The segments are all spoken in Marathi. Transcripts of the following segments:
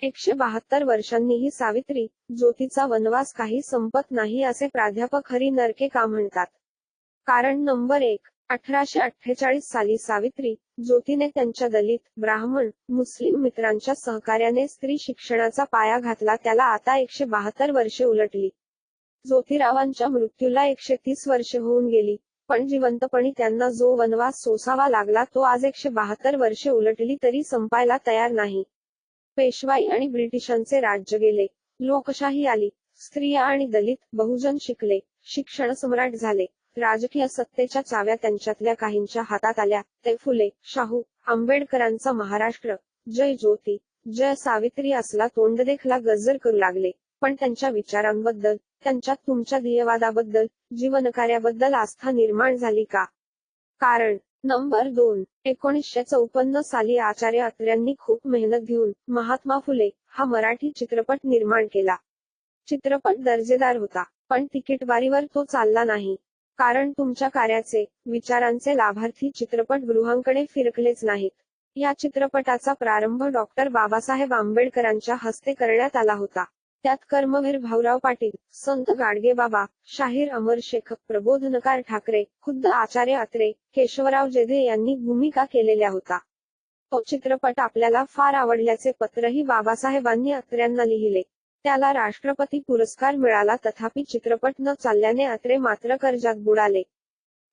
172 वर्षांनीही सावित्री, ज्योतीचा वनवास काही संपत नाही असे प्राध्यापक हरी नरके का म्हणतात? कारण नंबर 1. 1848 साली सावित्री, ज्योतीने त्यांच्या दलित, ब्राह्मण, मुस्लिम मित्रांच्या सहकार्याने स्त्री शिक्षणाचा पाया घातला. त्याला आता 172 वर्षे उलटली. ज्योतिरावांच्या मृत्यूला 130 वर्षे होऊन गेली, पण जिवंतपणी त्यांना जो वनवास सोसावा लागला तो आज 172 वर्षे उलटली तरी संपायला तयार नाही. पेशवाई आणि ब्रिटिशांचे राज्य गेले. लोकशाही आली. स्त्रिया आणि दलित, बहुजन शिकले, शिक्षण सम्राट झाले. राजकीय सत्तेच्या चाव्या त्यांच्यातल्या काहींच्या हातात आल्या. ते फुले, शाहू, आंबेडकरांचा महाराष्ट्र, जय ज्योती, जय सावित्री असला तोंडदेखला गजर करू लागले. पण त्यांच्या विचारांबद्दल, त्यांच्यात तुमच्या ध्येयवादाबद्दल, जीवनकार्याबद्दल आस्था निर्माण झाली का? कारण नंबर 2. 1954 साली आचार्य अत्र्यांनी खूप मेहनत घेऊन महात्मा फुले हा मराठी चित्रपट निर्माण केला. चित्रपट दर्जेदार होता, पण तिकीटबारीवर तो चालला नाही. कारण तुमच्या कार्याचे, विचारांचे लाभार्थी चित्रपटगृहांकडे फिरकलेच नाहीत. या चित्रपटाचा प्रारंभ डॉक्टर बाबासाहेब आंबेडकरांच्या हस्ते करण्यात आला होता. त्यात कर्मवीर भाऊराव पाटील, संत गाडगेबाबा, शाहीर अमर शेख, प्रबोधनकार ठाकरे, खुद्द आचार्य अत्रे, केशवराव जेधे यांनी भूमिका केलेल्या होता. तो चित्रपट आपल्याला फार आवडल्याचे पत्रही बाबासाहेबांनी अत्र्यांना लिहिले. त्याला राष्ट्रपती पुरस्कार मिळाला तथापि चित्रपट न चालल्याने अत्रे मात्र कर्जात बुडाले.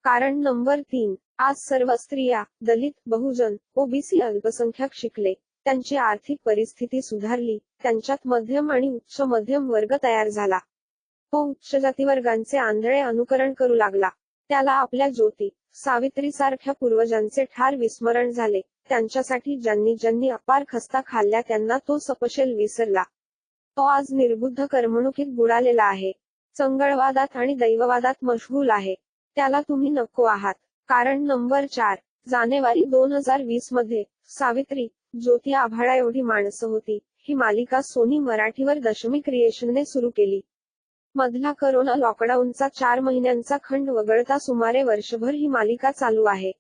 कारण नंबर 3. आज सर्व स्त्रिया, दलित, बहुजन, ओबीसी अल्पसंख्याक शिकले. त्यांची आर्थिक परिस्थिती सुधारली. त्यांच्यात मध्यम आणि उच्च मध्यम वर्ग तयार झाला. तो उच्च जातीवर्गांचे आंधळे अनुकरण करू लागला. त्याला आपल्या ज्योती, सावित्रीसारख्या पूर्वजांचे ठार विस्मरण झाले. त्यांच्यासाठी ज्यांनी अपार खस्ता खाल्ल्या त्यांना तो सपशेल विसरला. तो आज निर्बुद्ध करमणुकीत बुडालेला आहे. चंगळवादात आणि दैववादात मशगूल आहे. त्याला तुम्ही नको आहात. कारण नंबर 4. जानेवारी 2020 मध्ये सावित्री, ज्योती आभाळा एवढी माणसं होती ही मालिका सोनी मराठीवर दशमी क्रिएशनने सुरू केली. मधला करोना लॉकडाऊनचा 4 महिन्यांचा खंड वगळता सुमारे वर्षभर ही मालिका चालू आहे.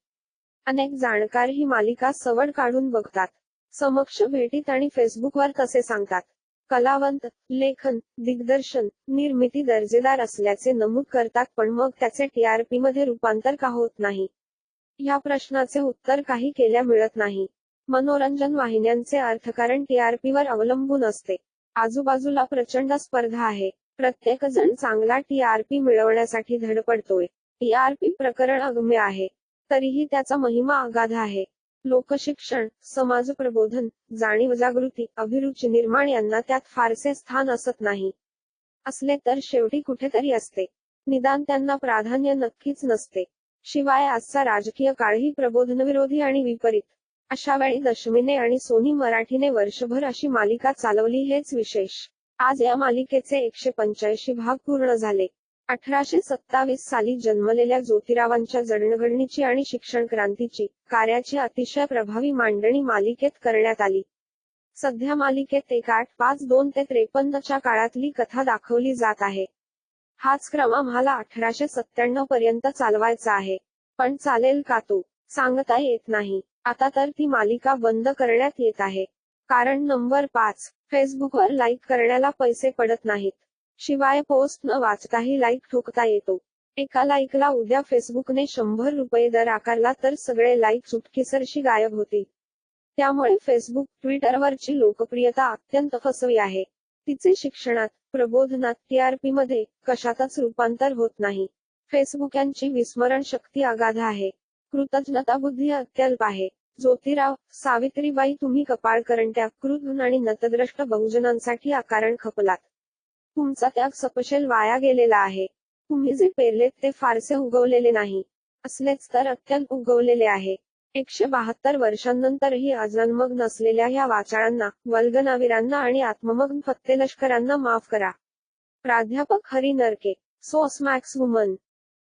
अनेक जाणकार ही मालिका सवड काढून बघतात. समक्ष भेटीत आणि फेसबुकवर तसे सांगतात. कलावंत, लेखन, दिग्दर्शन, निर्मिती दर्जेदार असल्याचे नमूद करतात पण मग त्याचे टीआरपी मध्ये रूपांतर का होत नाही? ह्या प्रश्नाचे उत्तर काही केल्या मिळत नाही. मनोरंजन वाहिन्यांचे अर्थकारण टीआरपीवर अवलंबून असते. आजूबाजूला प्रचंड स्पर्धा आहे. प्रत्येक जण चांगला टीआरपी मिळवण्यासाठी धडपडतोय. टीआरपी प्रकरण अगम्य आहे. तरीही त्याचा महिमा अगाध आहे. लोकशिक्षण, समाजप्रबोधन, जाणीवजागृती, अभिरुची निर्माण यांना त्यात फारसे स्थान असत नाही. असले तर शेवटी कुठेतरी असते. निदान त्यांना प्राधान्य नक्कीच नसते. शिवाय आजचा राजकीय काळही प्रबोधनविरोधी आणि विपरीत. अशा वेळी दशमीने आणि सोनी मराठीने वर्षभर अशी मालिका चालवली हेच विशेष. आज या मालिकेचे 185 भाग पूर्ण झाले. 1827 साली जन्मलेल्या ज्योतिरावांच्या जडणघडणीची आणि शिक्षण क्रांतीची, कार्याची अतिशय प्रभावी मांडणी मालिकेत करण्यात आली. सध्या मालिकेत 1852 ते 53 च्या काळातली कथा दाखवली जात आहे. हाच क्रम आम्हाला 1897 पर्यंत चालवायचा आहे. पण चालेल का तो? सांगता येत नाही. आता तर ती मालिका बंद करण्यात येत आहे. कारण नंबर 5. फेसबुकवर लाईक करण्याला पैसे पडत नाहीत. शिवाय पोस्ट न वाचताही लाईक ठोकता येतो. एका लाईकला उद्या फेसबुकने 100 रुपये दर आकारला तर सगळे लाईक चुटकीसरशी गायब होतील. त्यामुळे फेसबुक, ट्विटरवरची लोकप्रियता अत्यंत फसवी आहे. तिचे शिक्षणात, प्रबोधनात, टीआरपी मध्ये कशातच रूपांतर होत नाही. फेसबुकांची विस्मरण शक्ती अगाध आहे. कृतज्ञताबुद्धी अत्यल्प आहे. ज्योतिराव, सावित्रीबाई तुम्ही कपाळकरंट्या, क्रूर आणि नतद्रष्ट बहुजनांसाठी अकारण खपलात. तुमचा त्याग सपशेल वाया गेलेला आहे. तुम्ही जे पेरलेत ते फारसे उगवलेले नाही. असलेच तर अत्यंत उगवलेले आहे. 172 वर्षांनंतरही अजानमग नसलेल्या ह्या वाचाळांना, वल्गनावीरांना आणि आत्ममग्न फत्तेलष्करांना माफ करा. प्राध्यापक हरी नरके. सोसमॅक्स वुमन.